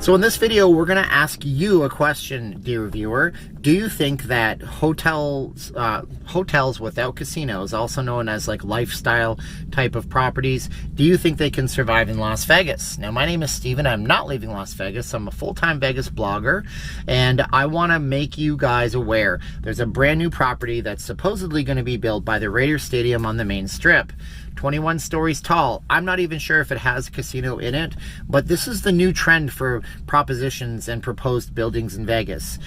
So in this video, we're going to ask you a question, dear viewer. Do you think that hotels without casinos, also known as like lifestyle type of properties, do you think they can survive in Las Vegas? Now, my name is Steven. I'm not leaving Las Vegas. I'm a full-time Vegas blogger, and I want to make you guys aware. There's a brand new property that's supposedly going to be built by the Raiders Stadium on the main strip. 21 stories tall. I'm not even sure if it has a casino in it, but this is the new trend for propositions and proposed buildings in Vegas.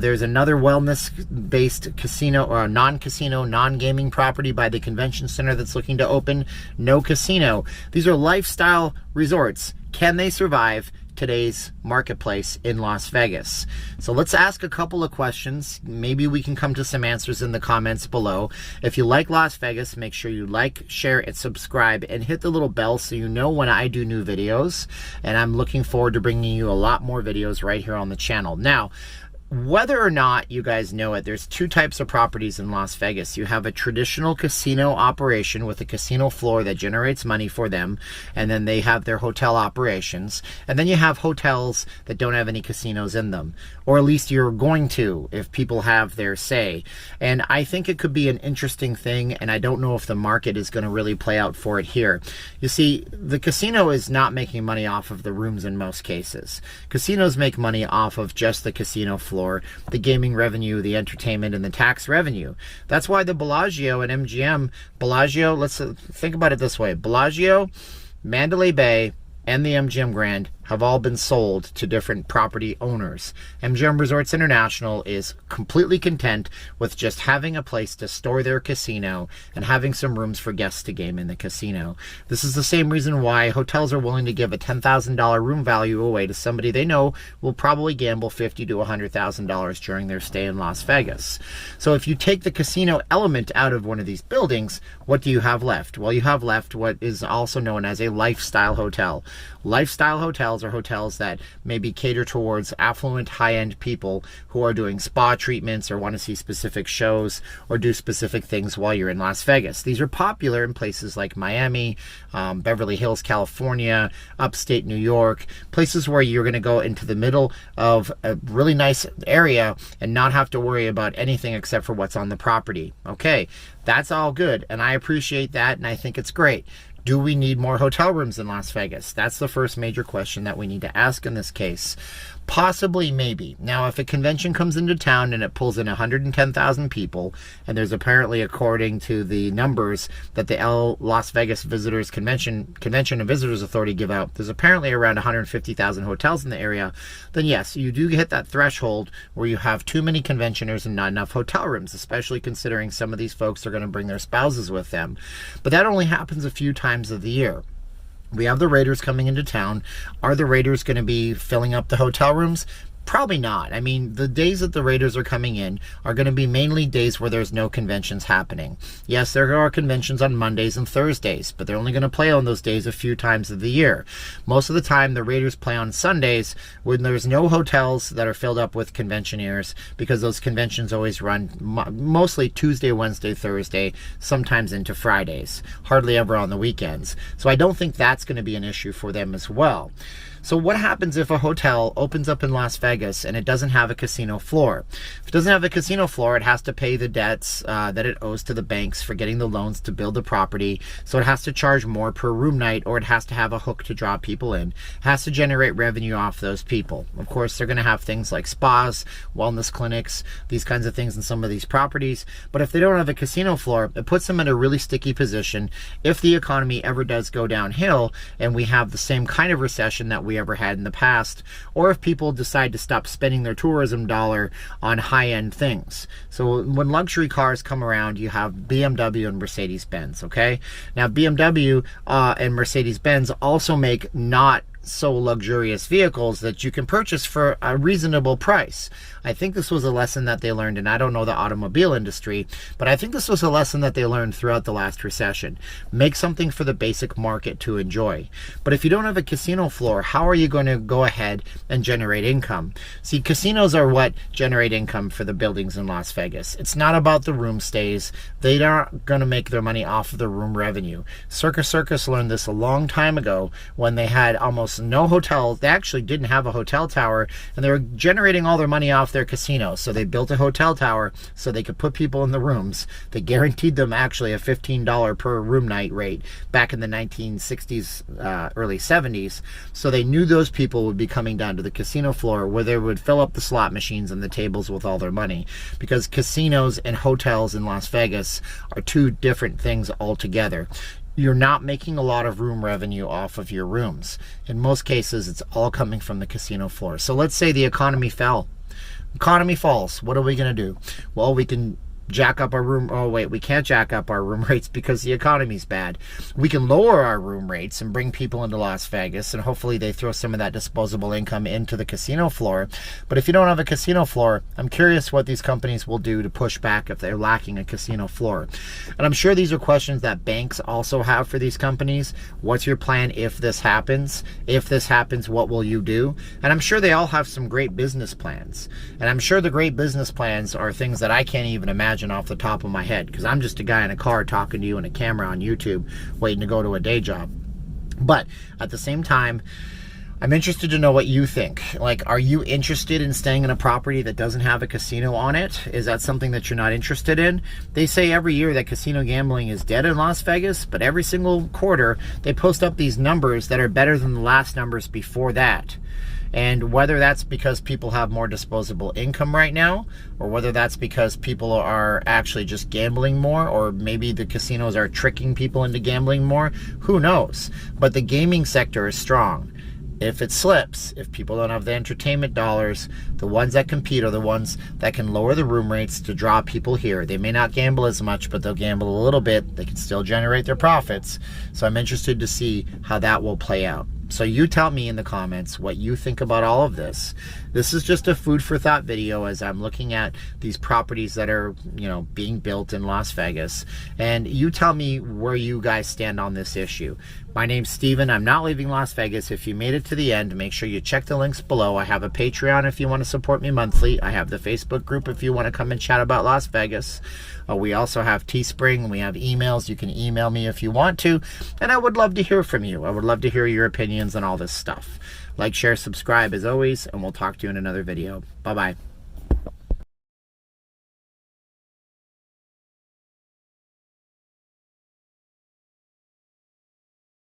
There's another wellness-based casino or non-casino, non-gaming property by the convention center that's looking to open. No casino. These are lifestyle resorts. Can they survive today's marketplace in Las Vegas? So let's ask a couple of questions. Maybe we can come to some answers in the comments below. If you like Las Vegas, make sure you like, share, and subscribe, and hit the little bell so you know when I do new videos. And I'm looking forward to bringing you a lot more videos right here on the channel. Now, whether or not you guys know it, there's two types of properties in Las Vegas. You have a traditional casino operation with a casino floor that generates money for them, and then they have their hotel operations. And then you have hotels that don't have any casinos in them, or at least you're going to if people have their say. And I think it could be an interesting thing, and I don't know if the market is going to really play out for it here. You see, the casino is not making money off of the rooms in most cases. Casinos make money off of just the casino floor, the gaming revenue, the entertainment, and the tax revenue. That's why the Bellagio and MGM, Bellagio, let's think about it this way. Bellagio, Mandalay Bay, and the MGM Grand have all been sold to different property owners. MGM Resorts International is completely content with just having a place to store their casino and having some rooms for guests to game in the casino. This is the same reason why hotels are willing to give a $10,000 room value away to somebody they know will probably gamble $50,000 to $100,000 during their stay in Las Vegas. So if you take the casino element out of one of these buildings, what do you have left? Well, you have left what is also known as a lifestyle hotel. Lifestyle hotels are hotels that maybe cater towards affluent, high-end people who are doing spa treatments or want to see specific shows or do specific things while you're in Las Vegas. These are popular in places like Miami, Beverly Hills, California, upstate New York, places where you're going to go into the middle of a really nice area and not have to worry about anything except for what's on the property. Okay, that's all good, and I appreciate that, and I think it's great. Do we need more hotel rooms in Las Vegas? That's the first major question that we need to ask in this case. Possibly, maybe. Now, if a convention comes into town and it pulls in 110,000 people, and there's apparently, according to the numbers that the Las Vegas Visitors Convention and Visitors Authority give out, there's apparently around 150,000 hotels in the area, then yes, you do hit that threshold where you have too many conventioners and not enough hotel rooms, especially considering some of these folks are going to bring their spouses with them. But that only happens a few times of the year. We have the Raiders coming into town. Are the Raiders going to be filling up the hotel rooms? Probably not. I mean, the days that the Raiders are coming in are going to be mainly days where there's no conventions happening. Yes, there are conventions on Mondays and Thursdays, but they're only going to play on those days a few times of the year. Most of the time, the Raiders play on Sundays when there's no hotels that are filled up with conventioneers, because those conventions always run mostly Tuesday, Wednesday, Thursday, sometimes into Fridays, hardly ever on the weekends. So I don't think that's going to be an issue for them as well. So what happens if a hotel opens up in Las Vegas and it doesn't have a casino floor? If it doesn't have a casino floor, it has to pay the debts that it owes to the banks for getting the loans to build the property. So it has to charge more per room night, or it has to have a hook to draw people in. It has to generate revenue off those people. Of course, they're going to have things like spas, wellness clinics, these kinds of things in some of these properties. But if they don't have a casino floor, it puts them in a really sticky position if the economy ever does go downhill and we have the same kind of recession that we ever had in the past, or if people decide to stop spending their tourism dollar on high-end things. So when luxury cars come around, you have BMW and Mercedes-Benz, okay? Now, BMW and Mercedes-Benz also make not so luxurious vehicles that you can purchase for a reasonable price. I think this was a lesson that they learned, and I don't know the automobile industry, but I think this was a lesson that they learned throughout the last recession. Make something for the basic market to enjoy. But if you don't have a casino floor, how are you going to go ahead and generate income? See, casinos are what generate income for the buildings in Las Vegas. It's not about the room stays. They aren't going to make their money off of the room revenue. Circus Circus learned this a long time ago when they had almost casinos, no hotels. They actually didn't have a hotel tower, and they were generating all their money off their casinos. So they built a hotel tower so they could put people in the rooms. They guaranteed them actually a $15 per room night rate back in the 1960s, early 70s. So they knew those people would be coming down to the casino floor where they would fill up the slot machines and the tables with all their money, because casinos and hotels in Las Vegas are two different things altogether. You're not making a lot of room revenue off of your rooms. In most cases, it's all coming from the casino floor. So let's say the economy fell. Economy falls. What are we going to do? Well, we can jack up our room. Oh, wait, we can't jack up our room rates because the economy's bad. We can lower our room rates and bring people into Las Vegas, and hopefully they throw some of that disposable income into the casino floor. But if you don't have a casino floor, I'm curious what these companies will do to push back if they're lacking a casino floor. And I'm sure these are questions that banks also have for these companies. What's your plan if this happens? If this happens, what will you do? And I'm sure they all have some great business plans. And I'm sure the great business plans are things that I can't even imagine off the top of my head, because I'm just a guy in a car talking to you in a camera on YouTube waiting to go to a day job. But at the same time, I'm interested to know what you think. Like, are you interested in staying in a property that doesn't have a casino on it? Is that something that you're not interested in? They say every year that casino gambling is dead in Las Vegas, but every single quarter they post up these numbers that are better than the last numbers before that. And whether that's because people have more disposable income right now, or whether that's because people are actually just gambling more, or maybe the casinos are tricking people into gambling more, who knows? But the gaming sector is strong. If it slips, if people don't have the entertainment dollars, the ones that compete are the ones that can lower the room rates to draw people here. They may not gamble as much, but they'll gamble a little bit. They can still generate their profits. So I'm interested to see how that will play out. So you tell me in the comments what you think about all of this. This is just a food for thought video as I'm looking at these properties that are, being built in Las Vegas. And you tell me where you guys stand on this issue. My name's Steven. I'm not leaving Las Vegas. If you made it to the end, make sure you check the links below. I have a Patreon if you want to support me monthly. I have the Facebook group if you want to come and chat about Las Vegas. We also have Teespring. We have emails. You can email me if you want to. And I would love to hear from you. I would love to hear your opinions on all this stuff. Like, share, subscribe as always, and we'll talk to you in another video. Bye-bye.